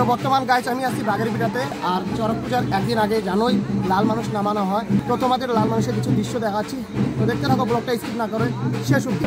তো বর্তমান গাইস আমি আছি বাগেরপিঠাতে। আর চড়ক পূজার একদিন আগে জানোই লাল মানুষ নামানো হয়। প্রথমাদের লাল মানুষের কিছু দৃশ্য দেখাচ্ছি, তো দেখতে থাকো, ব্লগটা স্কিপ না করে শেষ অবধি।